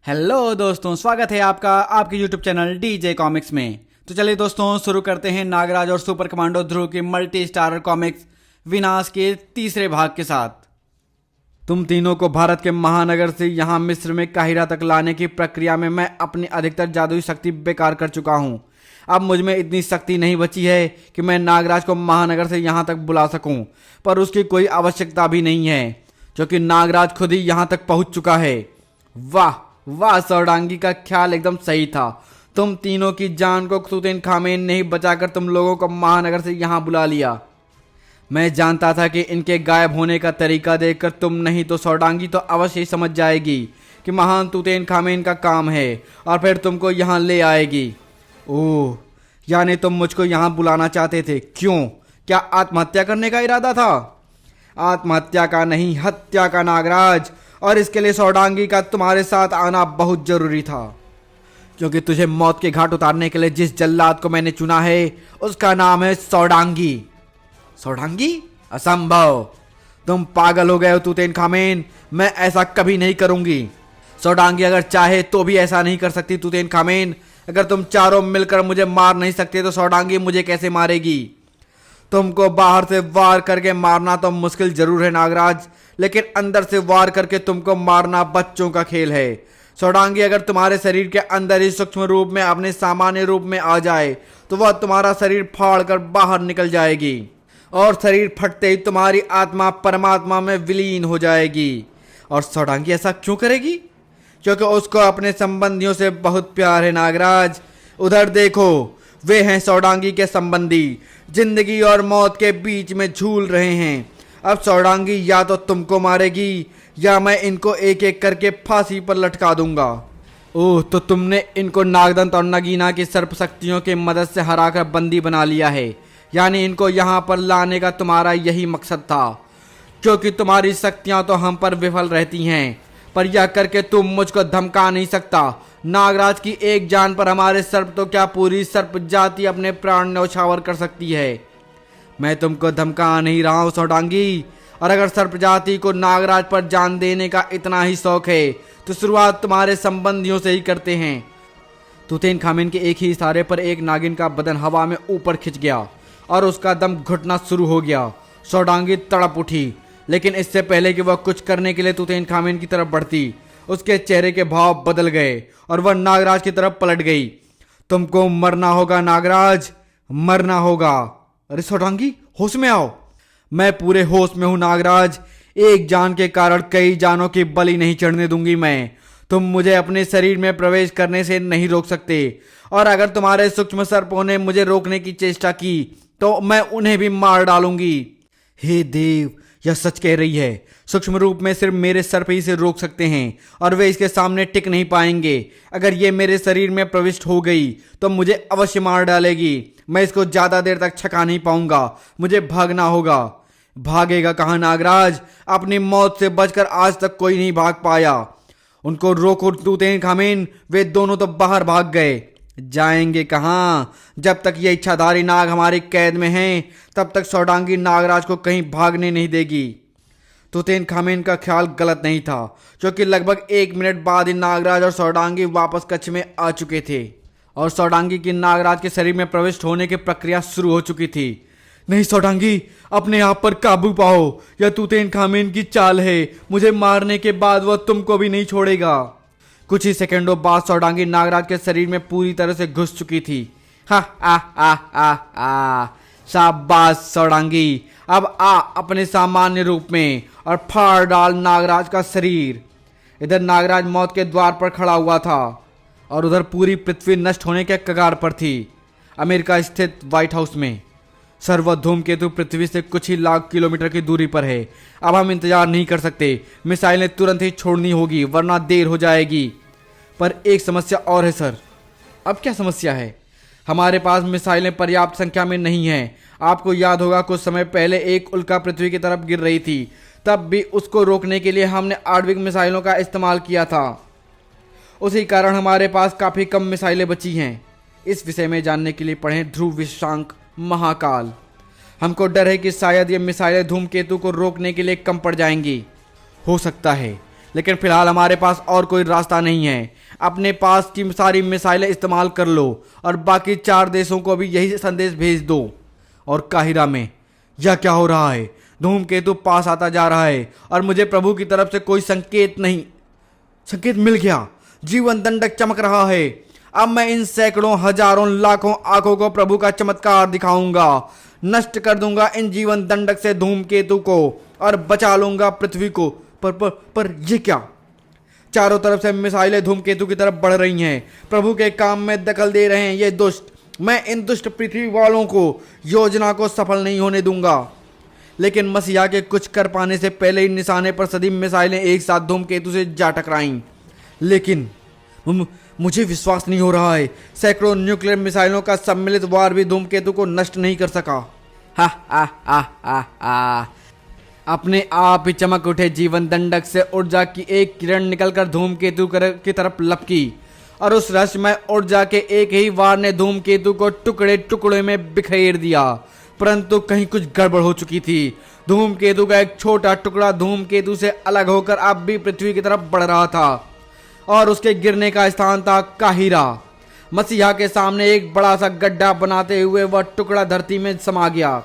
Hello दोस्तों, स्वागत है आपका आपके यूट्यूब चैनल डीजे कॉमिक्स में। तो चलिए दोस्तों, शुरू करते हैं नागराज और सुपर कमांडो ध्रुव की मल्टी स्टारर कॉमिक्स विनाश के तीसरे भाग के साथ। तुम तीनों को भारत के महानगर से यहाँ मिस्र में काहिरा तक लाने की प्रक्रिया में मैं अपनी अधिकतर जादुई शक्ति बेकार कर चुका हूँ। अब मुझ में इतनी शक्ति नहीं बची है कि मैं नागराज को महानगर से यहाँ तक बुला सकूँ, पर उसकी कोई आवश्यकता भी नहीं है क्योंकि नागराज खुद ही यहाँ तक पहुँच चुका है। वाह वाह, सौडांगी का ख्याल एकदम सही था। तुम तीनों की जान को तूतेनखामेन ने ही बचाकर तुम लोगों को महानगर से यहाँ बुला लिया। मैं जानता था कि इनके गायब होने का तरीका देखकर तुम नहीं तो सौडांगी तो अवश्य ही समझ जाएगी कि महान तूतेनखामेन का काम है और फिर तुमको यहाँ ले आएगी। ओह, यानी तुम मुझको यहाँ बुलाना चाहते थे। क्यों? क्या आत्महत्या करने का इरादा था? आत्महत्या का नहीं, हत्या का नागराज। और इसके लिए सौडांगी का तुम्हारे साथ आना बहुत जरूरी था, क्योंकि तुझे मौत के घाट उतारने के लिए जिस जल्लाद को मैंने चुना है उसका नाम है सौडांगी। सौडांगी? असंभव, तुम पागल हो गए हो तूतेनखामेन। मैं ऐसा कभी नहीं करूंगी। सौडांगी अगर चाहे तो भी ऐसा नहीं कर सकती तूतेनखामेन। अगर तुम चारों मिलकर मुझे मार नहीं सकते तो सौडांगी मुझे कैसे मारेगी? तुमको बाहर से वार करके मारना तो मुश्किल जरूर है नागराज, लेकिन अंदर से वार करके तुमको मारना बच्चों का खेल है। सौडांगी अगर तुम्हारे शरीर के अंदर ही सूक्ष्म रूप में अपने सामान्य रूप में आ जाए तो वह तुम्हारा शरीर फाड़ कर बाहर निकल जाएगी और शरीर फटते ही तुम्हारी आत्मा परमात्मा में विलीन हो जाएगी। और सौडांगी ऐसा क्यों करेगी? क्योंकि उसको अपने संबंधियों से बहुत प्यार है नागराज। उधर देखो, वे हैं सौडांगी के संबंधी, जिंदगी और मौत के बीच में झूल रहे हैं। अब सौडांगी या तो तुमको मारेगी या मैं इनको एक एक करके फांसी पर लटका दूंगा। ओह, तो तुमने इनको नागदंत और नगीना की सर्प शक्तियों की मदद से हराकर बंदी बना लिया है। यानी इनको यहाँ पर लाने का तुम्हारा यही मकसद था, क्योंकि तुम्हारी शक्तियाँ तो हम पर विफल रहती हैं, पर यह करके तुम मुझको धमका नहीं सकता। नागराज की एक जान पर हमारे सर्प तो क्या पूरी सर्प जाति अपने प्राण न्यौछावर कर सकती है। मैं तुमको धमका नहीं रहा हूँ सौडांगी, और अगर सर्प जाति को नागराज पर जान देने का इतना ही शौक है तो शुरुआत तुम्हारे संबंधियों से ही करते हैं। तूतेनखामेन के एक ही इशारे पर एक नागिन का बदन हवा में ऊपर खिंच गया और उसका दम घुटना शुरू हो गया। सौडांगी तड़प उठी, लेकिन इससे पहले कि वह कुछ करने के लिए तूतेनखामेन की तरफ बढ़ती, उसके चेहरे के भाव बदल गए और वह नागराज की तरफ पलट गई। तुमको मरना होगा नागराज, मरना होगा। अरे सौडांगी, होश में आओ। मैं पूरे होश में हूं नागराज। एक जान के कारण कई जानों की बलि नहीं चढ़ने दूंगी मैं। तुम मुझे अपने शरीर में प्रवेश करने से नहीं रोक सकते, और अगर तुम्हारे सूक्ष्म सर्पों ने मुझे रोकने की चेष्टा की तो मैं उन्हें भी मार डालूंगी। हे देव, यह सच कह रही है। सूक्ष्म रूप में सिर्फ मेरे सर्प ही से रोक सकते हैं और वे इसके सामने टिक नहीं पाएंगे। अगर ये मेरे शरीर में प्रविष्ट हो गई तो मुझे अवश्य मार डालेगी। मैं इसको ज्यादा देर तक छका नहीं पाऊंगा। मुझे भागना होगा। भागेगा कहाँ नागराज? अपनी मौत से बचकर आज तक कोई नहीं भाग पाया। उनको रोको तूतेनखामेन, वे दोनों तो बाहर भाग गए। जाएंगे कहाँ? जब तक ये इच्छाधारी नाग हमारी कैद में हैं तब तक सौडांगी नागराज को कहीं भागने नहीं देगी। तूतेनखामेन का ख्याल गलत नहीं था, क्योंकि लगभग 1 मिनट बाद ही नागराज और सौडांगी वापस कक्ष में आ चुके थे और सौडांगी की नागराज के शरीर में प्रविष्ट होने की प्रक्रिया शुरू हो चुकी थी। नहीं सौडांगी, अपने आप पर काबू पाओ। यह तूतेनखामेन की चाल है। मुझे मारने के बाद वह तुमको भी नहीं छोड़ेगा। कुछ ही सेकंडों बाद सौडांगी नागराज के शरीर में पूरी तरह से घुस चुकी थी। हा हा हा हा हा, शाबाश सौडांगी, अब आ अपने सामान्य रूप में और फाड़ डाल नागराज का शरीर। इधर नागराज मौत के द्वार पर खड़ा हुआ था और उधर पूरी पृथ्वी नष्ट होने के कगार पर थी। अमेरिका स्थित व्हाइट हाउस में सर्व धूमकेतु पृथ्वी से कुछ ही लाख किलोमीटर की दूरी पर है। अब हम इंतजार नहीं कर सकते। मिसाइलें तुरंत ही छोड़नी होगी, वरना देर हो जाएगी। पर एक समस्या और है सर। अब क्या समस्या है? हमारे पास मिसाइलें पर्याप्त संख्या में नहीं हैं। आपको याद होगा कुछ समय पहले एक उल्का पृथ्वी की तरफ गिर रही थी, तब भी उसको रोकने के लिए हमने आणविक मिसाइलों का इस्तेमाल किया था। उसी कारण हमारे पास काफ़ी कम मिसाइलें बची हैं। इस विषय में जानने के लिए पढ़ें ध्रुव विश्वांक महाकाल। हमको डर है कि शायद ये मिसाइलें धूमकेतु को रोकने के लिए कम पड़ जाएंगी। हो सकता है, लेकिन फिलहाल हमारे पास और कोई रास्ता नहीं है। अपने पास की सारी मिसाइलें इस्तेमाल कर लो और बाकी 4 देशों को भी यही संदेश भेज दो। और काहिरा में यह क्या हो रहा है? धूमकेतु पास आता जा रहा है और मुझे प्रभु की तरफ से कोई संकेत मिल गया। जीवन दंडक चमक रहा है। अब मैं इन सैकड़ों हजारों लाखों आंखों को प्रभु का चमत्कार दिखाऊंगा। नष्ट कर दूंगा इन जीवन दंडक से धूमकेतु को और बचा लूंगा पृथ्वी को। पर ये क्या? चारों तरफ से मिसाइलें धूमकेतु की तरफ बढ़ रही हैं। प्रभु के काम में दखल दे रहे हैं ये दुष्ट। मैं इन दुष्ट पृथ्वी वालों को योजना को सफल नहीं होने दूंगा। लेकिन मसीहा के कुछ कर पाने से पहले ही निशाने पर सदी मिसाइलें एक साथ धूमकेतु से जा टकराईं। लेकिन मुझे विश्वास नहीं हो रहा है। सैकड़ों न्यूक्लियर मिसाइलों का सम्मिलित वार भी धूमकेतु को नष्ट नहीं कर सका। हा हा हा हा हा। अपने आप ही चमक उठे जीवन दंडक से ऊर्जा की एक किरण निकलकर धूमकेतु की तरफ लपकी और उस रहस्यमय ऊर्जा के एक ही वार ने धूमकेतु को टुकड़े टुकड़े में बिखेर दिया। परंतु कहीं कुछ गड़बड़ हो चुकी थी। धूमकेतु का एक छोटा टुकड़ा धूमकेतु से अलग होकर अब भी पृथ्वी की तरफ बढ़ रहा था और उसके गिरने का स्थान था काहिरा। मसीहा के सामने एक बड़ा सा गड्ढा बनाते हुए वह टुकड़ा धरती में समा गया।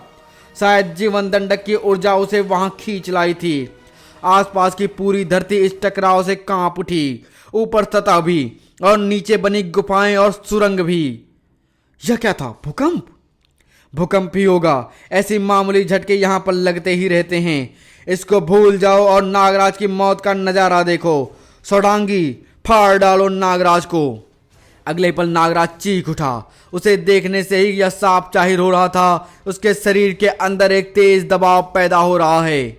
शायद जीवन दंडक की ऊर्जा उसे वहां खींच लाई थी। आसपास की पूरी धरती इस टकराव से कांप उठी, ऊपर सतह भी और नीचे बनी गुफाएं और सुरंग भी। यह क्या था? भूकंप ही होगा। ऐसी मामूली झटके यहां पर लगते ही रहते हैं। इसको भूल जाओ और नागराज की मौत का नजारा देखो। सोडांगी, फाड़ डालो नागराज को। अगले पल नागराज चीख उठा। उसे देखने से ही यह साफ जाहिर हो रहा था। उसके शरीर के अंदर एक तेज दबाव पैदा हो रहा है।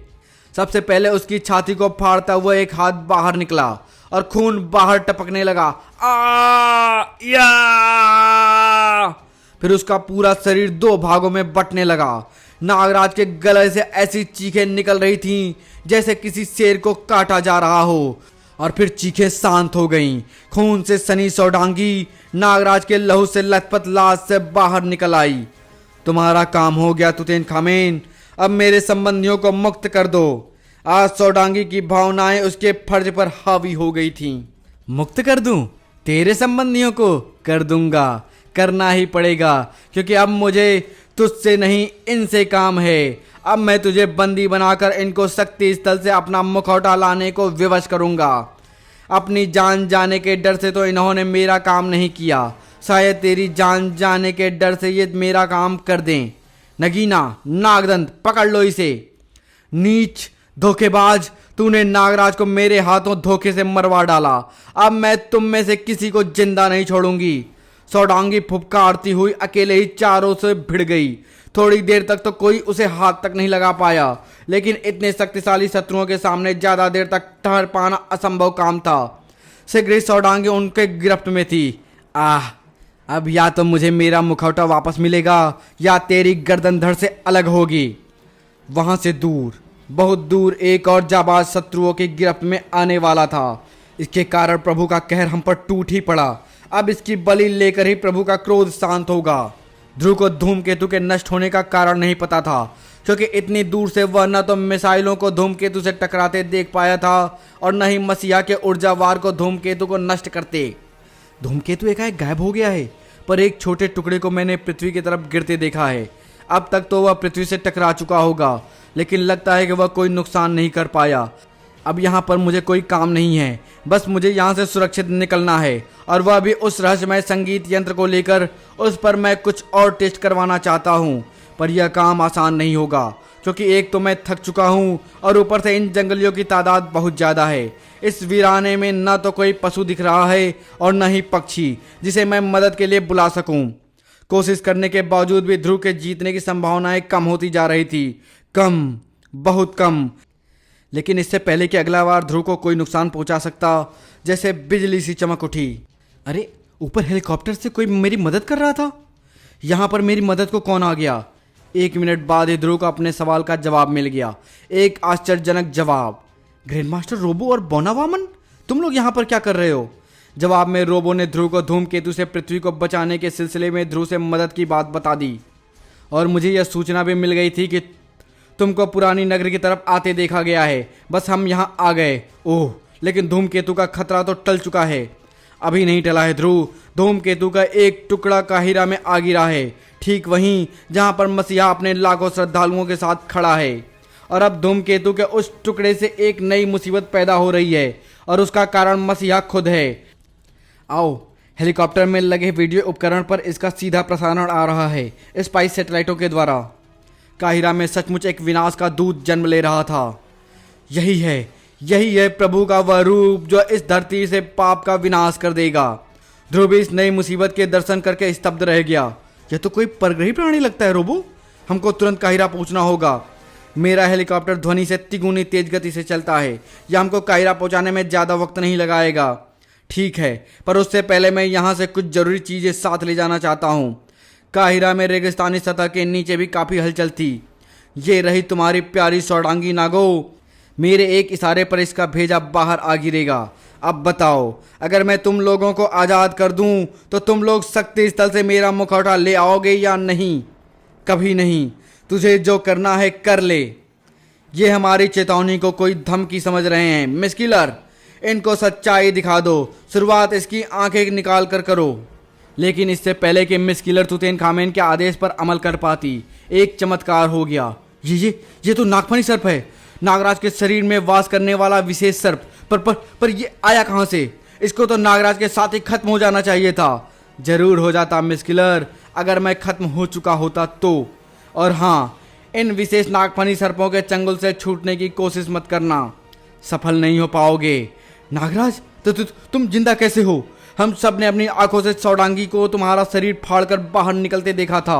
सबसे पहले उसकी छाती को फाड़ता हुआ एक हाथ बाहर निकला और खून बाहर टपकने लगा। या! फिर उसका पूरा शरीर 2 भागों में बंटने लगा। नागराज के गले से ऐसी चीखें निकल रही थीं जैसे किसी शेर को काटा जा रहा हो, और फिर चीखें शांत हो गईं। खून से सनी सोडांगी नागराज के लहू से लथपथ लाश से बाहर निकल आई। तुम्हारा काम हो गया तुतनखामेन। अब मेरे संबंधियों को मुक्त कर दो। आज सोडांगी की भावनाएं उसके फर्ज पर हावी हो गई थीं। मुक्त कर दूं? तेरे संबंधियों को कर दूंगा। करना ही पड़ेगा, क्योंकि अब मुझे तुझसे नहीं इनसे काम है। अब मैं तुझे बंदी बनाकर इनको शक्ति स्थल से अपना मुखौटा लाने को विवश करूंगा। अपनी जान जाने के डर से तो इन्होंने मेरा काम नहीं किया। शायद तेरी जान जाने के डर से ये मेरा काम कर दें। नगीना, नागदंत, पकड़ लो इसे। नीच, धोखेबाज, तूने नागराज को मेरे हाथों धोखे से मरवा डाला। अब मैं तुम में से किसी को जिंदा नहीं छोड़ूंगी। सोडांगी फुफकारती हुई अकेले ही चारों से भिड़ गई। थोड़ी देर तक तो कोई उसे हाथ तक नहीं लगा पाया, लेकिन इतने शक्तिशाली शत्रुओं के सामने ज्यादा देर तक ठहर पाना असंभव काम था। शीघ्र ही सोडांगी उनके गिरफ्त में थी। अब या तो मुझे मेरा मुखौटा वापस मिलेगा या तेरी गर्दन धड़ से अलग होगी। वहां से दूर, बहुत दूर एक और जाबाज शत्रुओं की गिरफ्त में आने वाला था। इसके कारण प्रभु का कहर हम पर टूट ही पड़ा। अब इसकी बलि लेकर ही प्रभु का क्रोध शांत होगा। ध्रुव को धूमकेतु के नष्ट होने का कारण नहीं पता था, क्योंकि इतनी दूर से वह न तो मिसाइलों को धूमकेतु से टकराते देख पाया था और न ही मसीहा के ऊर्जावार को धूमकेतु को नष्ट करते। धूमकेतु एकाएक गायब हो गया है, पर एक छोटे टुकड़े को मैंने पृथ्वी की तरफ गिरते देखा है। अब तक तो वह पृथ्वी से टकरा चुका होगा, लेकिन लगता है कि वह कोई नुकसान नहीं कर पाया। अब यहाँ पर मुझे कोई काम नहीं है, बस मुझे यहाँ से सुरक्षित निकलना है, और वह भी उस रहस्यमय संगीत यंत्र को लेकर। उस पर मैं कुछ और टेस्ट करवाना चाहता हूँ, पर यह काम आसान नहीं होगा, क्योंकि एक तो मैं थक चुका हूँ और ऊपर से इन जंगलियों की तादाद बहुत ज़्यादा है। इस वीराने में न तो कोई पशु दिख रहा है और न ही पक्षी जिसे मैं मदद के लिए बुला सकूँ। कोशिश करने के बावजूद भी ध्रुव के जीतने की संभावनाएं कम होती जा रही थी। कम, बहुत कम। लेकिन इससे पहले कि अगला बार ध्रुव को कोई नुकसान पहुंचा सकता, जैसे बिजली सी चमक उठी। अरे, ऊपर हेलीकॉप्टर से कोई मेरी मदद कर रहा था। यहाँ पर मेरी मदद को कौन आ गया? 1 मिनट बाद ही ध्रुव को अपने सवाल का जवाब मिल गया। एक आश्चर्यजनक जवाब। ग्रैंड मास्टर रोबो और बोनावामन, तुम लोग यहाँ पर क्या कर रहे हो? जवाब में रोबो ने ध्रुव को धूमकेतु से पृथ्वी को बचाने के सिलसिले में ध्रुव से मदद की बात बता दी, और मुझे यह सूचना भी मिल गई थी कि तुमको पुरानी नगरी की तरफ आते देखा गया है। बस हम यहाँ आ गए। ओह, लेकिन धूमकेतु का खतरा तो टल चुका है। अभी नहीं टला है ध्रुव। धूमकेतु का एक टुकड़ा काहिरा में आ गिरा है, ठीक वहीं जहां पर मसीहा अपने लाखों श्रद्धालुओं के साथ खड़ा है। और अब धूमकेतु के उस टुकड़े से एक नई मुसीबत पैदा हो रही है और उसका कारण मसीहा खुद है। आओ, हेलीकॉप्टर में लगे वीडियो उपकरण पर इसका सीधा प्रसारण आ रहा है स्पाइस सैटेलाइटों के द्वारा। काहिरा में सचमुच एक विनाश का दूत जन्म ले रहा था। यही है प्रभु का वह रूप जो इस धरती से पाप का विनाश कर देगा। ध्रुव इस नई मुसीबत के दर्शन करके स्तब्ध रह गया। यह तो कोई परग्रही प्राणी लगता है रोबो। हमको तुरंत काहिरा पहुंचना होगा। मेरा हेलीकॉप्टर ध्वनि से तिगुनी तेज गति से चलता है। यह हमको काहिरा पहुंचाने में ज़्यादा वक्त नहीं लगाएगा। ठीक है, पर उससे पहले मैं यहाँ से कुछ ज़रूरी चीज़ें साथ ले जाना चाहता हूँ। काहिरा में रेगिस्तानी सतह के नीचे भी काफ़ी हलचल थी। ये रही तुम्हारी प्यारी सौडांगी नागो। मेरे एक इशारे पर इसका भेजा बाहर आ गिरेगा। अब बताओ, अगर मैं तुम लोगों को आज़ाद कर दूं तो तुम लोग शक्ति स्थल से मेरा मुखौटा ले आओगे या नहीं? कभी नहीं। तुझे जो करना है कर ले। ये हमारी चेतावनी को कोई धमकी समझ रहे हैं मिस किलर। इनको सच्चाई दिखा दो। शुरुआत इसकी आंखें निकाल कर करो। लेकिन इससे पहले कि मिस किलर तुतनखामेन के आदेश पर अमल कर पाती, एक चमत्कार हो गया। ये तो नागफनी सर्प है, नागराज के शरीर में वास करने वाला विशेष सर्प। पर ये आया कहाँ से? इसको तो नागराज के साथ ही खत्म हो जाना चाहिए था। जरूर हो जाता मिस किलर, अगर मैं खत्म हो चुका होता तो। और हाँ, इन विशेष नागफनी सर्पों के चंगुल से छूटने की कोशिश मत करना, सफल नहीं हो पाओगे। नागराज, तो तुम जिंदा कैसे हो? हम सब ने अपनी आंखों से सौडांगी को तुम्हारा शरीर फाड़कर बाहर निकलते देखा था।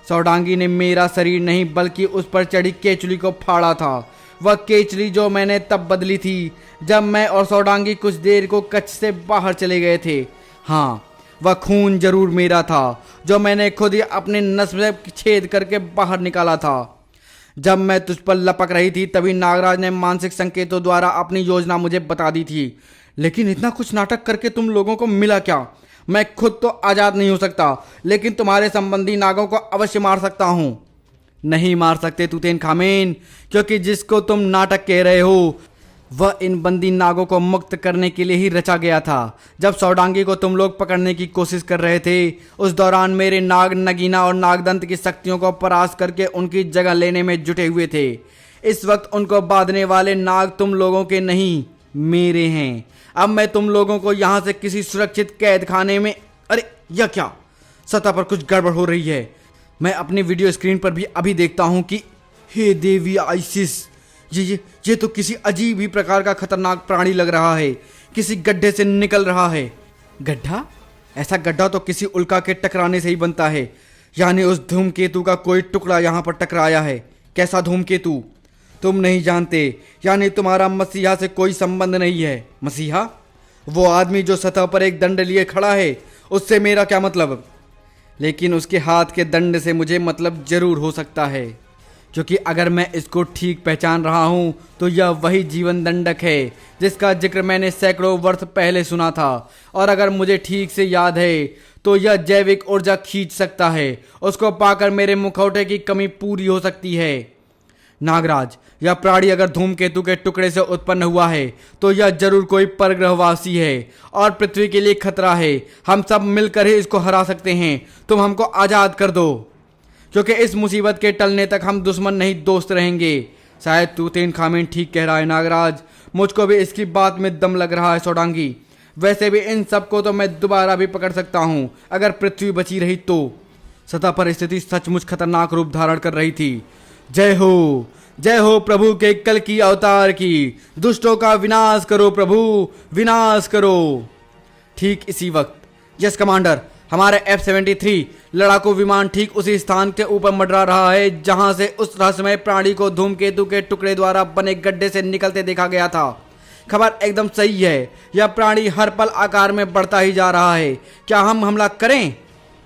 सौडांगी ने मेरा शरीर नहीं बल्कि उस पर चढ़ी केचुली को फाड़ा था। वह केचुली जो मैंने तब बदली थी जब मैं और सौडांगी कुछ देर को कच्छ से बाहर चले गए थे। हाँ, वह खून जरूर मेरा था जो मैंने खुद ही अपने नस में छेद करके बाहर निकाला था। जब मैं तुझ पर लपक रही थी तभी नागराज ने मानसिक संकेतों द्वारा अपनी योजना मुझे बता दी थी। लेकिन इतना कुछ नाटक करके तुम लोगों को मिला क्या? मैं खुद तो आज़ाद नहीं हो सकता, लेकिन तुम्हारे संबंधी नागों को अवश्य मार सकता हूँ। नहीं मार सकते तुतनखामेन, क्योंकि जिसको तुम नाटक कह रहे हो वह इन बंदी नागों को मुक्त करने के लिए ही रचा गया था। जब सौडांगी को तुम लोग पकड़ने की कोशिश कर रहे थे, उस दौरान मेरे नाग नगीना और नागदंत की शक्तियों को परास्त करके उनकी जगह लेने में जुटे हुए थे। इस वक्त उनको बांधने वाले नाग तुम लोगों के नहीं, मेरे हैं। अब मैं तुम लोगों को यहाँ से किसी सुरक्षित कैद खाने में। अरे यह क्या? सतह पर कुछ गड़बड़ हो रही है। मैं अपनी वीडियो स्क्रीन पर भी अभी देखता हूँ कि हे देवी आइसिस, ये तो किसी अजीब ही प्रकार का खतरनाक प्राणी लग रहा है। किसी गड्ढे से निकल रहा है। गड्ढा? ऐसा गड्ढा तो किसी उल्का के टकराने से ही बनता है। यानी उस धूमकेतु का कोई टुकड़ा यहाँ पर टकराया है। कैसा धूमकेतु? तुम नहीं जानते, यानी तुम्हारा मसीहा से कोई संबंध नहीं है। मसीहा? वो आदमी जो सतह पर एक दंड लिए खड़ा है, उससे मेरा क्या मतलब? लेकिन उसके हाथ के दंड से मुझे मतलब जरूर हो सकता है, क्योंकि अगर मैं इसको ठीक पहचान रहा हूँ तो यह वही जीवन दंडक है जिसका जिक्र मैंने सैकड़ों वर्ष पहले सुना था। और अगर मुझे ठीक से याद है तो यह जैविक ऊर्जा खींच सकता है। उसको पाकर मेरे मुखौटे की कमी पूरी हो सकती है। नागराज, यह प्राणी अगर धूमकेतु के टुकड़े से उत्पन्न हुआ है तो यह जरूर कोई परग्रहवासी है और पृथ्वी के लिए खतरा है। हम सब मिलकर ही इसको हरा सकते हैं। तुम हमको आज़ाद कर दो, क्योंकि इस मुसीबत के टलने तक हम दुश्मन नहीं दोस्त रहेंगे। शायद तुतनखामेन ठीक कह रहा है नागराज। मुझको भी इसकी बात में दम लग रहा है सौडांगी। वैसे भी इन सबको तो मैं दोबारा भी पकड़ सकता हूँ अगर पृथ्वी बची रही तो। सतह पर स्थिति सचमुच खतरनाक रूप धारण कर रही थी। जय हो प्रभु के कल की अवतार की। दुष्टों का विनाश करो प्रभु, विनाश करो। ठीक इसी वक्त यस कमांडर, हमारे F-73 लड़ाकू विमान ठीक उसी स्थान के ऊपर मंडरा रहा है जहां से उस रहस्यमय प्राणी को धूमकेतु के टुकड़े द्वारा बने गड्ढे से निकलते देखा गया था। खबर एकदम सही है। यह प्राणी हर पल आकार में बढ़ता ही जा रहा है। क्या हम हमला करें?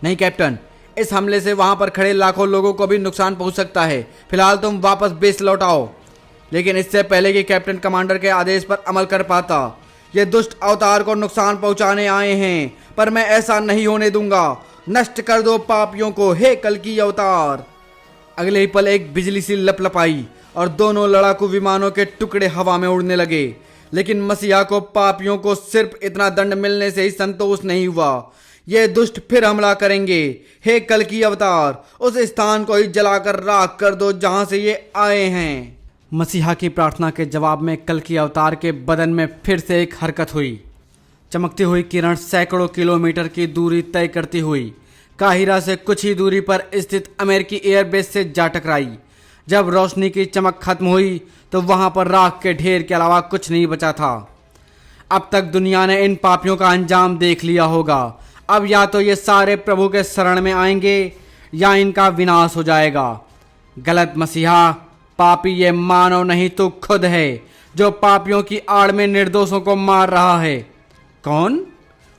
नहीं कैप्टन, इस हमले से वहां पर खड़े लाखों लोगों को भी नुकसान पहुंच सकता है। फिलहाल तुम वापस बेस लौटाओ। लेकिन इससे पहले कि कैप्टन कमांडर के आदेश पर अमल कर पाता, ये दुष्ट अवतार को नुकसान पहुंचाने आए हैं, पर मैं ऐसा नहीं होने दूंगा। नष्ट कर दो पापियों को, हे कल की अवतार। अगले ही पल एक बिजली सी लपलप आई और दोनों लड़ाकू विमानों के टुकड़े हवा में उड़ने लगे। लेकिन मसीहा को पापियों को सिर्फ इतना दंड मिलने से ही संतोष नहीं हुआ। ये दुष्ट फिर हमला करेंगे। हे कल की अवतार, उस स्थान को ही जलाकर राख कर दो जहां से ये आए हैं। मसीहा की प्रार्थना के जवाब में कल की अवतार के बदन में फिर से एक हरकत हुई। चमकती हुई किरण सैकड़ों किलोमीटर की दूरी तय करती हुई काहिरा से कुछ ही दूरी पर स्थित अमेरिकी एयरबेस से जा टकराई। जब रोशनी की चमक खत्म हुई तो वहां पर राख के ढेर के अलावा कुछ नहीं बचा था। अब तक दुनिया ने इन पापियों का अंजाम देख लिया होगा। अब या तो ये सारे प्रभु के शरण में आएंगे या इनका विनाश हो जाएगा। गलत मसीहा, पापी ये मानव नहीं तो खुद है जो पापियों की आड़ में निर्दोषों को मार रहा है। कौन?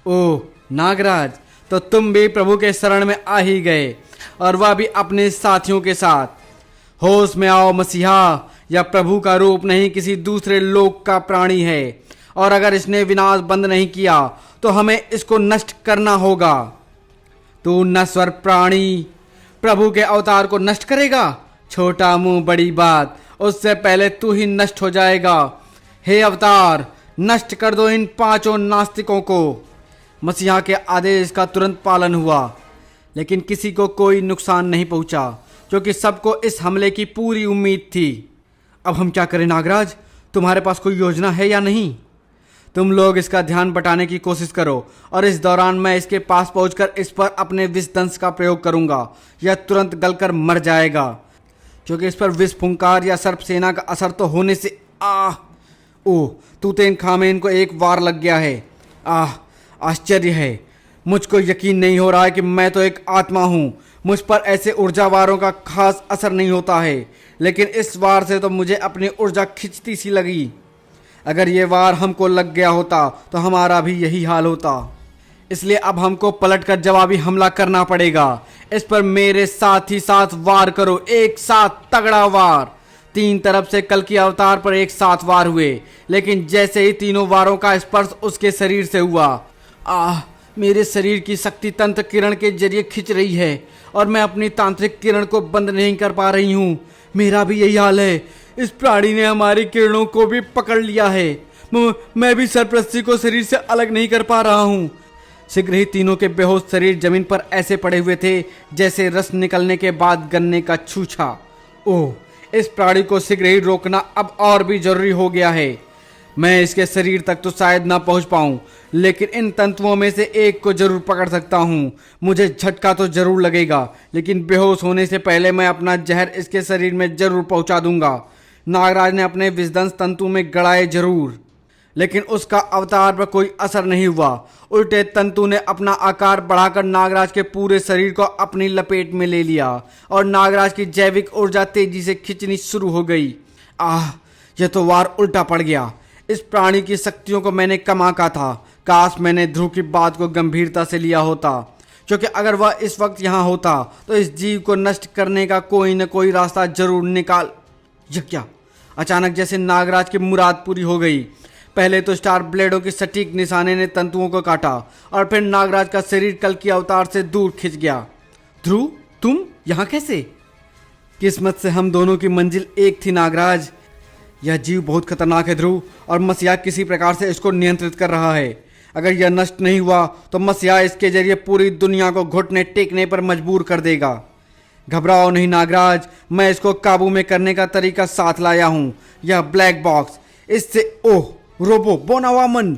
ओह नागराज, तो तुम भी प्रभु के शरण में आ ही गए, और वह भी अपने साथियों के साथ। होश में आओ मसीहा, यह प्रभु का रूप नहीं किसी दूसरे लोक का प्राणी है, और अगर इसने विनाश बंद नहीं किया तो हमें इसको नष्ट करना होगा। तू नश्वर प्राणी प्रभु के अवतार को नष्ट करेगा? छोटा मुंह बड़ी बात, उससे पहले तू ही नष्ट हो जाएगा। हे अवतार, नष्ट कर दो इन पांचों नास्तिकों को। मसीहा के आदेश का तुरंत पालन हुआ, लेकिन किसी को कोई नुकसान नहीं पहुंचा, क्योंकि सबको इस हमले की पूरी उम्मीद थी। अब हम क्या करें नागराज? तुम्हारे पास कोई योजना है या नहीं? तुम लोग इसका ध्यान बटाने की कोशिश करो, और इस दौरान मैं इसके पास पहुंचकर इस पर अपने विषदंश का प्रयोग करूंगा। यह तुरंत गलकर मर जाएगा, क्योंकि इस पर विष फुंकार या सर्पसेना का असर तो होने से ओह, तूतेनखामेन को एक वार लग गया है। आश्चर्य है, मुझको यकीन नहीं हो रहा है कि मैं तो एक आत्मा हूँ। मुझ पर ऐसे ऊर्जा वारों का खास असर नहीं होता है, लेकिन इस वार से तो मुझे अपनी ऊर्जा खिंचती सी लगी। अगर ये वार हमको लग गया होता तो हमारा भी यही हाल होता। इसलिए अब हमको पलटकर जवाबी हमला करना पड़ेगा। इस पर मेरे साथ ही साथ वार करो, एक साथ तगड़ा वार। 3 तरफ से कल की अवतार पर एक साथ वार हुए, लेकिन जैसे ही तीनों वारों का स्पर्श उसके शरीर से हुआ, मेरे शरीर की शक्ति तंत्र किरण के जरिए खिंच रही है, और मैं अपनी तांत्रिक किरण को बंद नहीं कर पा रही हूँ। मेरा भी यही हाल है। इस प्राणी ने हमारी किरणों को भी पकड़ लिया है। मैं भी सरप्रस्ती को शरीर से अलग नहीं कर पा रहा हूँ। शीघ्र ही तीनों के बेहोश शरीर जमीन पर ऐसे पड़े हुए थे जैसे रस निकलने के बाद गन्ने का छूछा। ओह, इस प्राणी को शीघ्र ही रोकना अब और भी जरूरी हो गया है। मैं इसके शरीर तक तो शायद ना पहुंच पाऊं, लेकिन इन तंतुओं में से एक को जरूर पकड़ सकता हूं। मुझे झटका तो जरूर लगेगा, लेकिन बेहोश होने से पहले मैं अपना जहर इसके शरीर में जरूर पहुंचा दूंगा। नागराज ने अपने विषदंश तंतु में गड़ाए जरूर, लेकिन उसका अवतार पर कोई असर नहीं हुआ। उल्टे तंतु ने अपना आकार बढ़ाकर नागराज के पूरे शरीर को अपनी लपेट में ले लिया, और नागराज की जैविक ऊर्जा तेजी से खिंचनी शुरू हो गई। यह तो वार उल्टा पड़ गया। इस प्राणी की शक्तियों को मैंने कम आंका था। काश मैंने ध्रुव की बात को गंभीरता से लिया होता, क्योंकि अगर वह इस वक्त यहाँ होता तो इस जीव को नष्ट करने का कोई न कोई रास्ता जरूर निकाल। यह क्या? अचानक जैसे नागराज की मुराद पूरी हो गई। पहले तो स्टार ब्लेडों की सटीक निशाने ने तंतुओं को काटा, और फिर नागराज का शरीर कल की अवतार से दूर खिंच गया। ध्रुव, तुम यहाँ कैसे? किस्मत से हम दोनों की मंजिल एक थी नागराज। यह जीव बहुत खतरनाक है ध्रुव, और मसीहा किसी प्रकार से इसको नियंत्रित कर रहा है। अगर यह नष्ट नहीं हुआ तो मसीहा इसके जरिए पूरी दुनिया को घुटने टेकने पर मजबूर कर देगा। घबराओ नहीं नागराज, मैं इसको काबू में करने का तरीका साथ लाया हूँ। यह ब्लैक बॉक्स, इससे रोबो बोनावामन।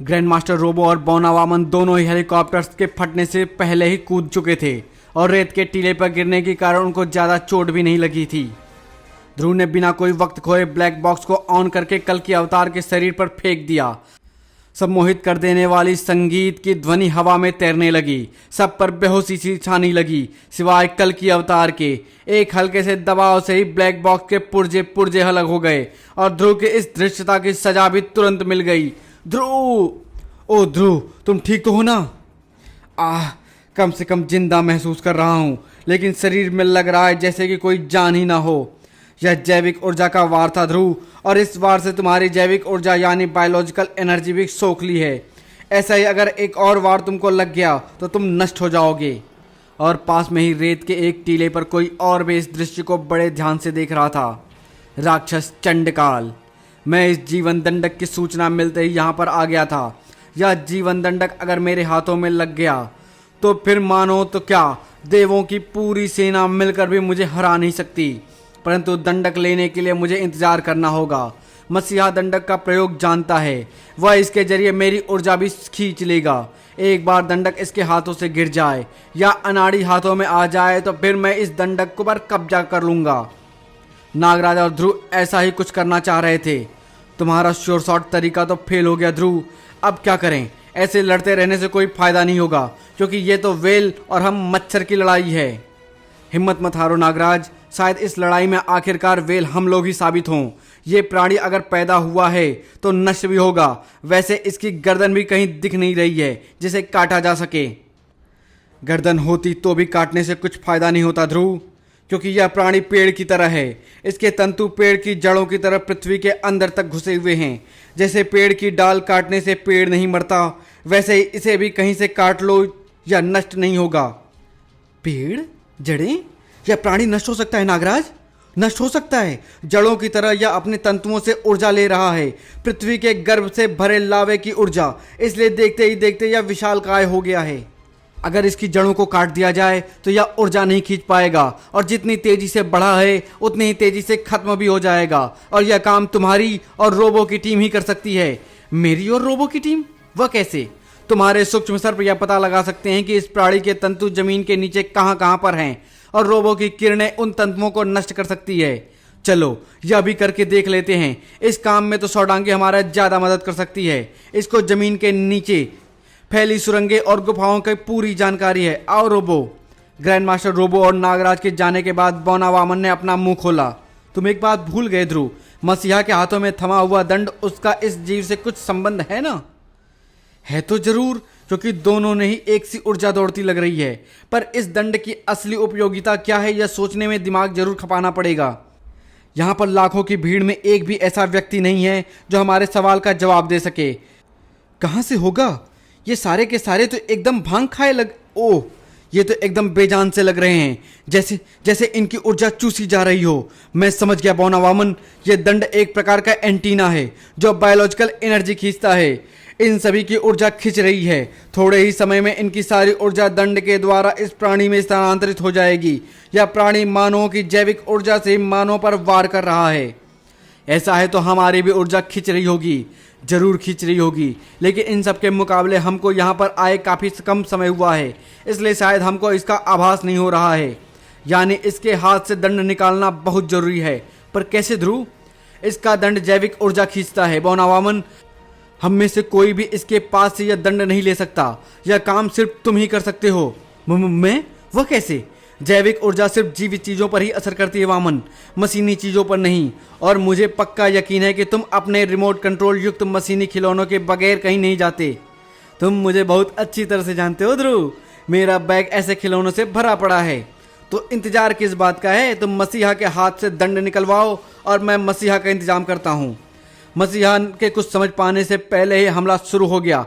ग्रैंड मास्टर रोबो और बोनावामन दोनों ही हेलीकॉप्टर्स के फटने से पहले ही कूद चुके थे, और रेत के टीले पर गिरने के कारण उनको ज्यादा चोट भी नहीं लगी थी। ध्रुव ने बिना कोई वक्त खोए ब्लैक बॉक्स को ऑन करके कल की अवतार के शरीर पर फेंक दिया। सब मोहित कर देने वाली संगीत की ध्वनि हवा में तैरने लगी। सब पर बेहोशी सी छाने लगी, सिवाय कल की अवतार के। एक हल्के से दबाव से ही ब्लैक बॉक्स के पुर्जे पुर्जे अलग हो गए, और ध्रुव के इस दृश्यता की सजा भी तुरंत मिल गई। ध्रुव, तुम ठीक तो हो ना? कम से कम जिंदा महसूस कर रहा हूं, लेकिन शरीर में लग रहा है जैसे कि कोई जान ही ना हो। यह जैविक ऊर्जा का वार था ध्रुव, और इस वार से तुम्हारी जैविक ऊर्जा यानी बायोलॉजिकल एनर्जी भी सोख ली है। ऐसा ही अगर एक और वार तुमको लग गया तो तुम नष्ट हो जाओगे। और पास में ही रेत के एक टीले पर कोई और भी इस दृश्य को बड़े ध्यान से देख रहा था। राक्षस चंडकाल। मैं इस जीवन दंडक की सूचना मिलते ही यहाँ पर आ गया था। यह जीवन दंडक अगर मेरे हाथों में लग गया तो फिर मानो तो क्या, देवों की पूरी सेना मिलकर भी मुझे हरा नहीं सकती। परंतु दंडक लेने के लिए मुझे इंतजार करना होगा। मसीहा दंडक का प्रयोग जानता है, वह इसके जरिए मेरी ऊर्जा भी खींच लेगा। एक बार दंडक इसके हाथों से गिर जाए या अनाड़ी हाथों में आ जाए तो फिर मैं इस दंडक पर कब्जा कर लूंगा। नागराज और ध्रुव ऐसा ही कुछ करना चाह रहे थे। तुम्हारा श्योर शॉट तरीका तो फेल हो गया ध्रुव, अब क्या करें? ऐसे लड़ते रहने से कोई फायदा नहीं होगा, क्योंकि ये तो वेल और हम मच्छर की लड़ाई है। हिम्मत मत हारो नागराज, शायद इस लड़ाई में आखिरकार वेल हम लोग ही साबित हों। ये प्राणी अगर पैदा हुआ है तो नष्ट भी होगा। वैसे इसकी गर्दन भी कहीं दिख नहीं रही है जिसे काटा जा सके। गर्दन होती तो भी काटने से कुछ फायदा नहीं होता ध्रुव, क्योंकि यह प्राणी पेड़ की तरह है। इसके तंतु पेड़ की जड़ों की तरह पृथ्वी के अंदर तक घुसे हुए हैं। जैसे पेड़ की डाल काटने से पेड़ नहीं मरता, वैसे ही इसे भी कहीं से काट लो या नष्ट नहीं होगा। पेड़, जड़ें, यह प्राणी नष्ट हो सकता है नागराज, नष्ट हो सकता है। जड़ों की तरह यह अपने तंतुओं से ऊर्जा ले रहा है, पृथ्वी के गर्भ से भरे लावे की ऊर्जा। इसलिए देखते ही देखते यह विशालकाय हो गया है। अगर इसकी जड़ों को काट दिया जाए तो यह ऊर्जा नहीं खींच पाएगा, और जितनी तेजी से बढ़ा है उतनी ही तेजी से खत्म भी हो जाएगा। और यह काम तुम्हारी और रोबो की टीम ही कर सकती है। मेरी और रोबो की टीम? वह कैसे? तुम्हारे सूक्ष्म सर्प यह पता लगा सकते हैं कि इस प्राणी के तंतु जमीन के नीचे कहां कहां पर हैं, और रोबो की किरणें उन तंतुओं को नष्ट कर सकती है। चलो यह भी करके देख लेते हैं। इस काम में तो सौडांगी हमारा ज्यादा मदद कर सकती है। इसको जमीन के नीचे फैली सुरंगें और गुफाओं की पूरी जानकारी है। आओ रोबो। ग्रैंड मास्टर रोबो और नागराज के जाने के बाद बौना वामन ने अपना मुंह खोला। तुम एक बात भूल गए ध्रुव, मसीहा के हाथों में थमा हुआ दंड, उसका इस जीव से कुछ संबंध है ना? है तो जरूर, क्योंकि दोनों ने ही एक सी ऊर्जा दौड़ती लग रही है। पर इस दंड की असली उपयोगिता क्या है, यह सोचने में दिमाग जरूर खपाना पड़ेगा। यहाँ पर लाखों की भीड़ में एक भी ऐसा व्यक्ति नहीं है जो हमारे सवाल का जवाब दे सके। कहाँ से होगा? ये सारे के सारे तो एकदम भांग खाए ओह, ये तो एकदम बेजान से लग रहे हैं, जैसे जैसे इनकी ऊर्जा चूसी जा रही हो। मैं समझ गया बौना वामन, ये दंड एक प्रकार का एंटीना है जो बायोलॉजिकल एनर्जी खींचता है। इन सभी की ऊर्जा खिंच रही है। थोड़े ही समय में इनकी सारी ऊर्जा दंड के द्वारा इस प्राणी में स्थानांतरित हो जाएगी। यह प्राणी मानवों की जैविक ऊर्जा से मानवों पर वार कर रहा है। ऐसा है तो हमारी भी ऊर्जा खिंच रही होगी, जरूर खींच रही होगी। लेकिन इन सब के मुकाबले हमको यहाँ पर आए काफ़ी कम समय हुआ है, इसलिए शायद हमको इसका आभास नहीं हो रहा है। यानी इसके हाथ से दंड निकालना बहुत जरूरी है। पर कैसे ध्रुव? इसका दंड जैविक ऊर्जा खींचता है बौना वामन। हम में से कोई भी इसके पास से यह दंड नहीं ले सकता। यह काम सिर्फ तुम ही कर सकते हो। मैं? वह कैसे? जैविक ऊर्जा सिर्फ जीवित चीजों पर ही असर करती है वामन, मशीनी चीजों पर नहीं। और मुझे पक्का यकीन है कि तुम अपने रिमोट कंट्रोल युक्त मशीनी खिलौनों के बगैर कहीं नहीं जाते। तुम मुझे बहुत अच्छी तरह से जानते हो ध्रुव, मेरा बैग ऐसे खिलौनों से भरा पड़ा है। तो इंतजार किस बात का है? तुम मसीहा के हाथ से दंड निकलवाओ और मैं मसीहा का इंतजाम करता हूँ। मसीहा के कुछ समझ पाने से पहले ही हमला शुरू हो गया।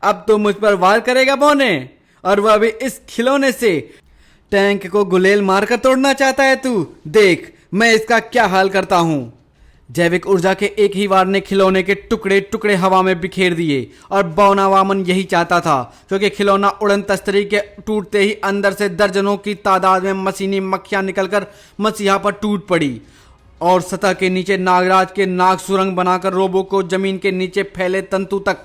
अब तो मुझ पर वार करेगा बौने, और वह भी इस खिलौने से। टैंक को गुलेल मारकर तोड़ना चाहता है तू? देख मैं इसका क्या हाल करता हूं। जैविक ऊर्जा के एक ही वार ने खिलौने के टुकड़े टुकड़े हवा में बिखेर दिए, और बौना वामन यही चाहता था, क्योंकि खिलौना उड़न तस्तरी के टूटते ही अंदर से दर्जनों की तादाद में मशीनी मक्खियां निकलकर मसीहा पर टूट पड़ी और सतह के नीचे नागराज के नाग सुरंग बनाकर रोबो को जमीन के नीचे फैले तंतु तक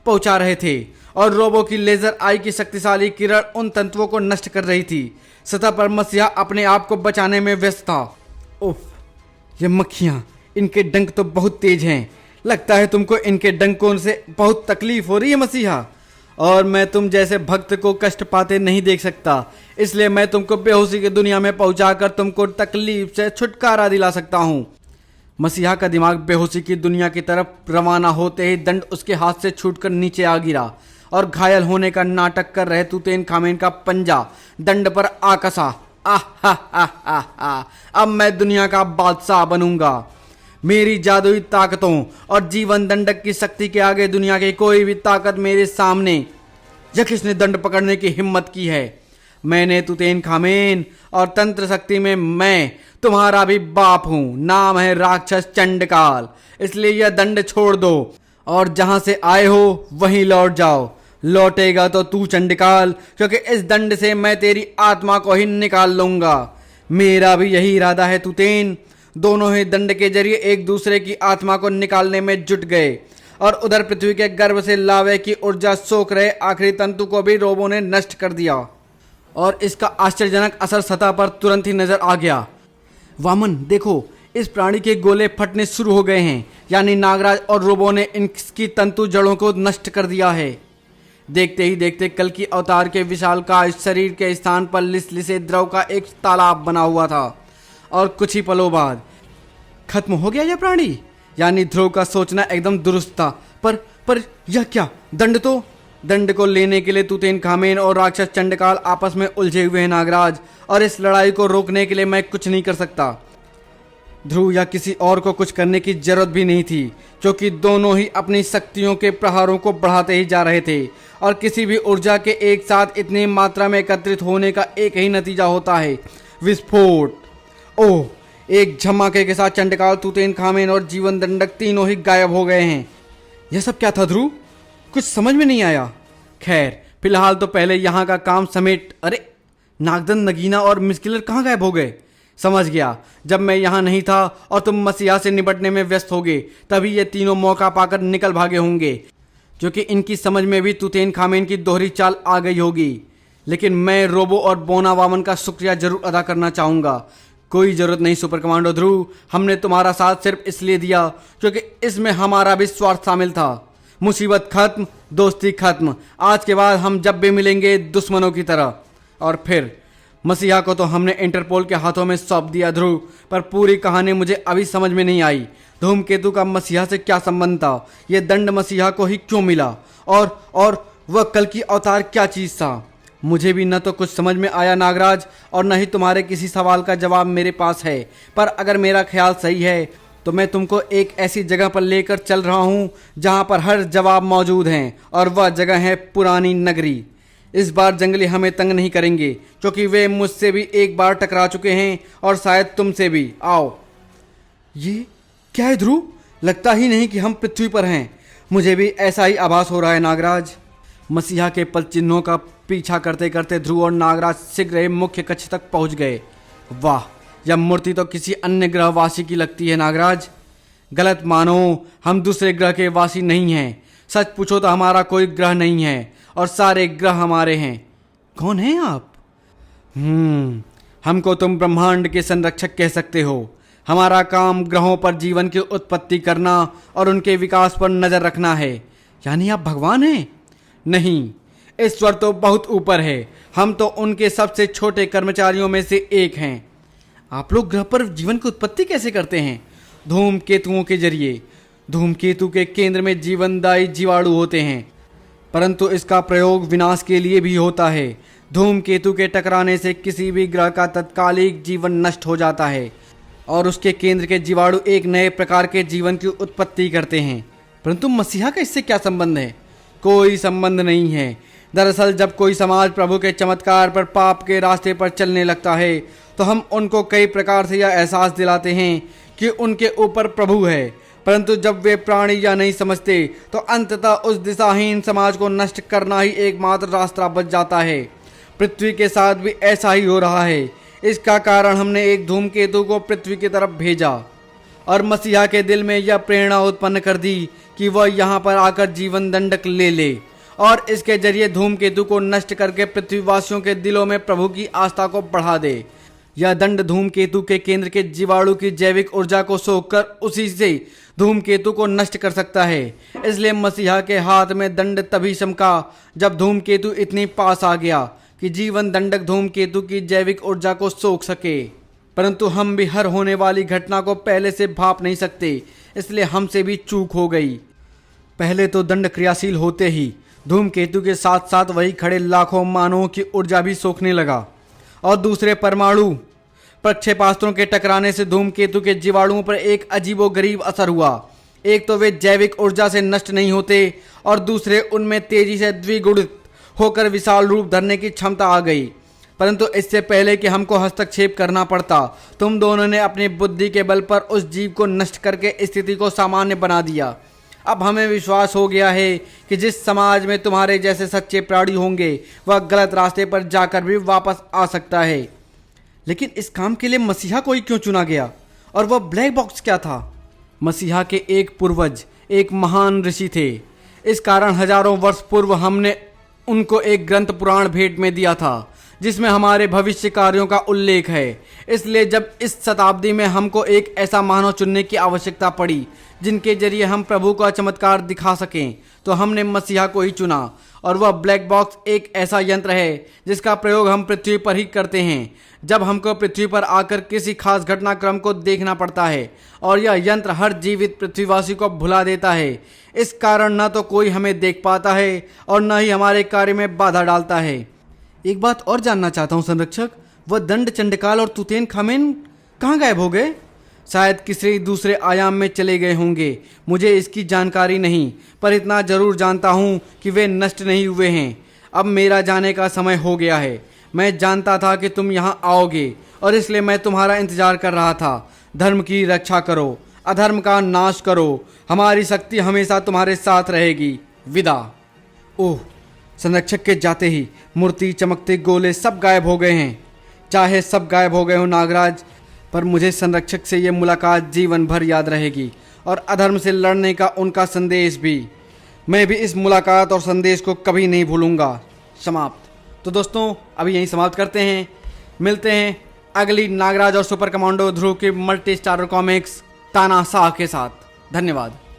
पहुंचा रहे थे। और रोबो की लेजर आई की शक्तिशाली किरण उन तंतुओं को नष्ट कर रही थी। सतह पर मसीहा अपने आप को बचाने में व्यस्त था। उफ, ये मक्खियां, इनके डंक तो बहुत तेज हैं। लगता है तुमको इनके डंकों से बहुत तकलीफ हो रही है मसीहा, और मैं तुम जैसे भक्त को कष्ट पाते नहीं देख सकता। इसलिए मैं तुमको बेहोशी की दुनिया में पहुंचाकर तुमको तकलीफ से छुटकारा दिला सकता हूं। मसीहा का दिमाग बेहोशी की दुनिया की तरफ रवाना होते ही दंड उसके हाथ से छूटकर नीचे आ गिरा, और घायल होने का नाटक कर रहे तुतेन खामेन का पंजा दंड पर आकसा। अब मैं दुनिया का बादशाह बनूंगा। मेरी जादुई ताकतों और जीवन दंडक की शक्ति के आगे दुनिया की कोई भी ताकत मेरे सामने। यह किसने दंड पकड़ने की हिम्मत की है? मैंने तुतेन खामेन और तंत्र शक्ति में मैं तुम्हारा भी बाप हूँ। नाम है राक्षस चंडकाल। इसलिए यह दंड छोड़ दो और जहां से आए हो वहीं लौट जाओ। लौटेगा तो तू चंडकाल, क्योंकि इस दंड से मैं तेरी आत्मा को ही निकाल लूंगा। मेरा भी यही इरादा है तुतेन। दोनों ही दंड के जरिए एक दूसरे की आत्मा को निकालने में जुट गए और उधर पृथ्वी के गर्भ से लावे की ऊर्जा सोख रहे आखिरी तंतु को भी रोबों ने नष्ट कर दिया और इसका आश्चर्यजनक असर सतह पर तुरंत ही नजर आ गया। वामन देखो, इस प्राणी के गोले फटने शुरू हो गए हैं, यानी नागराज और रोबों ने इनकी तंतु जड़ों को नष्ट कर दिया है। देखते ही देखते कल की अवतार के विशालकाय शरीर के स्थान पर लिसलिसे द्रव का एक तालाब बना हुआ था और कुछ ही पलों बाद खत्म हो गया यह प्राणी। यानी ध्रुव का सोचना एकदम दुरुस्त था। पर यह क्या? दंड को लेने के लिए तुतेन खामेन और राक्षस चंडकाल आपस में उलझे हुए हैं नागराज, और इस लड़ाई को रोकने के लिए मैं कुछ नहीं कर सकता। ध्रुव या किसी और को कुछ करने की जरूरत भी नहीं थी, क्योंकि दोनों ही अपनी शक्तियों के प्रहारों को बढ़ाते ही जा रहे थे और किसी भी ऊर्जा के एक साथ इतनी मात्रा में एकत्रित होने का एक ही नतीजा होता है, विस्फोट। ओह, एक झमाके के साथ चंडकाल, तुतेन खामेन और जीवन दंडक तीनों ही गायब हो गए हैं। यह सब क्या था ध्रुव? कुछ समझ में नहीं आया। खैर, फिलहाल तो पहले यहाँ का काम समेट। अरे, नागदन, नगीना और मिस्किलर कहाँ गायब हो गए? समझ गया, जब मैं यहाँ नहीं था और तुम मसीहा से निपटने में व्यस्त होगे, तभी ये तीनों मौका पाकर निकल भागे होंगे, क्योंकि इनकी समझ में भी तुतेन खामेन की दोहरी चाल आ गई होगी। लेकिन मैं रोबो और बोना वामन का शुक्रिया जरूर अदा करना चाहूँगा। कोई ज़रूरत नहीं सुपर कमांडो ध्रुव, हमने तुम्हारा साथ सिर्फ इसलिए दिया क्योंकि इसमें हमारा भी स्वार्थ शामिल था। मुसीबत खत्म, दोस्ती खत्म। आज के बाद हम जब भी मिलेंगे दुश्मनों की तरह। और फिर मसीहा को तो हमने इंटरपोल के हाथों में सौंप दिया ध्रुव, पर पूरी कहानी मुझे अभी समझ में नहीं आई। धूमकेतु का मसीहा से क्या संबंध था? ये दंड मसीहा को ही क्यों मिला? और वह कल की अवतार क्या चीज़ था? मुझे भी न तो कुछ समझ में आया नागराज, और न ही तुम्हारे किसी सवाल का जवाब मेरे पास है। पर अगर मेरा ख्याल सही है तो मैं तुमको एक ऐसी जगह पर लेकर चल रहा हूँ जहाँ पर हर जवाब मौजूद हैं, और वह जगह है पुरानी नगरी। इस बार जंगली हमें तंग नहीं करेंगे, क्योंकि वे मुझसे भी एक बार टकरा चुके हैं और शायद तुमसे भी। आओ। ये क्या है ध्रुव? लगता ही नहीं कि हम पृथ्वी पर हैं। मुझे भी ऐसा ही आभास हो रहा है नागराज। मसीहा के पल चिन्हों का पीछा करते करते ध्रुव और नागराज शीघ्र ही मुख्य कक्ष तक पहुंच गए। वाह, यह मूर्ति तो किसी अन्य ग्रहवासी की लगती है नागराज। गलत मानो, हम दूसरे ग्रह के वासी नहीं हैं। सच पूछो तो हमारा कोई ग्रह नहीं है और सारे ग्रह हमारे हैं। कौन हैं आप? हमको तुम ब्रह्मांड के संरक्षक कह सकते हो। हमारा काम ग्रहों पर जीवन की उत्पत्ति करना और उनके विकास पर नजर रखना है। यानी आप भगवान हैं? नहीं, ईश्वर तो बहुत ऊपर है। हम तो उनके सबसे छोटे कर्मचारियों में से एक हैं। आप लोग ग्रह पर जीवन की उत्पत्ति कैसे करते हैं? धूमकेतुओं के जरिए। धूमकेतु के केंद्र में जीवनदायी जीवाणु होते हैं, परंतु इसका प्रयोग विनाश के लिए भी होता है। धूमकेतु के टकराने से किसी भी ग्रह का तत्कालिक जीवन नष्ट हो जाता है और उसके केंद्र के जीवाणु एक नए प्रकार के जीवन की उत्पत्ति करते हैं। परंतु मसीहा का इससे क्या संबंध है? कोई संबंध नहीं है। दरअसल जब कोई समाज प्रभु के चमत्कार पर पाप के रास्ते पर चलने लगता है, तो हम उनको कई प्रकार से यह एहसास दिलाते हैं कि उनके ऊपर प्रभु है। परंतु जब वे प्राणी यह नहीं समझते, तो अंततः उस दिशाहीन समाज को नष्ट करना ही एकमात्र रास्ता बच जाता है। पृथ्वी के साथ भी ऐसा ही हो रहा है। इसका कारण हमने एक धूमकेतु को पृथ्वी की तरफ भेजा और मसीहा के दिल में यह प्रेरणा उत्पन्न कर दी कि वह यहाँ पर आकर जीवन दंडक ले ले और इसके जरिए धूमकेतु को नष्ट करके पृथ्वीवासियों के दिलों में प्रभु की आस्था को बढ़ा दे। यह दंड धूमकेतु के केंद्र के जीवाणु की जैविक ऊर्जा को सोखकर उसी से धूमकेतु को नष्ट कर सकता है। इसलिए मसीहा के हाथ में दंड तभी चमका जब धूमकेतु इतनी पास आ गया कि जीवन दंडक धूमकेतु की जैविक ऊर्जा को सोख सके। परंतु हम भी हर होने वाली घटना को पहले से भाप नहीं सकते, इसलिए हमसे भी चूक हो गई। पहले तो दंड क्रियाशील होते ही धूमकेतु के साथ साथ वही खड़े लाखों मानवों की ऊर्जा भी सोखने लगा और दूसरे परमाणु प्रक्षेपास्त्रों के टकराने से धूमकेतु के जीवाणुओं पर एक अजीबोगरीब असर हुआ। एक तो वे जैविक ऊर्जा से नष्ट नहीं होते और दूसरे उनमें तेजी से द्विगुणित होकर विशाल रूप धरने की क्षमता आ गई। परंतु इससे पहले कि हमको हस्तक्षेप करना पड़ता, तुम दोनों ने अपनी बुद्धि के बल पर उस जीव को नष्ट करके स्थिति को सामान्य बना दिया। अब हमें विश्वास हो गया है कि जिस समाज में तुम्हारे जैसे सच्चे प्राणी होंगे वह गलत रास्ते पर जाकर भी वापस आ सकता है। लेकिन इस काम के लिए मसीहा को ही क्यों चुना गया, और वह ब्लैक बॉक्स क्या था? मसीहा के एक पूर्वज एक महान ऋषि थे। इस कारण हजारों वर्ष पूर्व हमने उनको एक ग्रंथ पुराण भेंट में दिया था जिसमें हमारे भविष्य कार्यों का उल्लेख है। इसलिए जब इस शताब्दी में हमको एक ऐसा मानव चुनने की आवश्यकता पड़ी जिनके जरिए हम प्रभु का चमत्कार दिखा सकें, तो हमने मसीहा को ही चुना। और वह ब्लैक बॉक्स एक ऐसा यंत्र है जिसका प्रयोग हम पृथ्वी पर ही करते हैं जब हमको पृथ्वी पर आकर किसी खास घटनाक्रम को देखना पड़ता है, और यह यंत्र हर जीवित पृथ्वीवासी को भुला देता है। इस कारण न तो कोई हमें देख पाता है और न ही हमारे कार्य में बाधा डालता है। एक बात और जानना चाहता हूँ संरक्षक, वह दंड चंडकाल और तुतेन खामेन कहाँ गायब हो गए? शायद किसी दूसरे आयाम में चले गए होंगे, मुझे इसकी जानकारी नहीं, पर इतना जरूर जानता हूँ कि वे नष्ट नहीं हुए हैं। अब मेरा जाने का समय हो गया है। मैं जानता था कि तुम यहाँ आओगे और इसलिए मैं तुम्हारा इंतजार कर रहा था। धर्म की रक्षा करो, अधर्म का नाश करो, हमारी शक्ति हमेशा तुम्हारे साथ रहेगी। विदा। ओह, संरक्षक के जाते ही मूर्ति, चमकते गोले सब गायब हो गए हैं। चाहे सब गायब हो गए हो नागराज, पर मुझे संरक्षक से ये मुलाकात जीवन भर याद रहेगी, और अधर्म से लड़ने का उनका संदेश भी। मैं भी इस मुलाकात और संदेश को कभी नहीं भूलूंगा। समाप्त। तो दोस्तों अभी यहीं समाप्त करते हैं। मिलते हैं अगली नागराज और सुपर कमांडो ध्रुव की मल्टी स्टारर कॉमिक्स तानाशाह के साथ। धन्यवाद।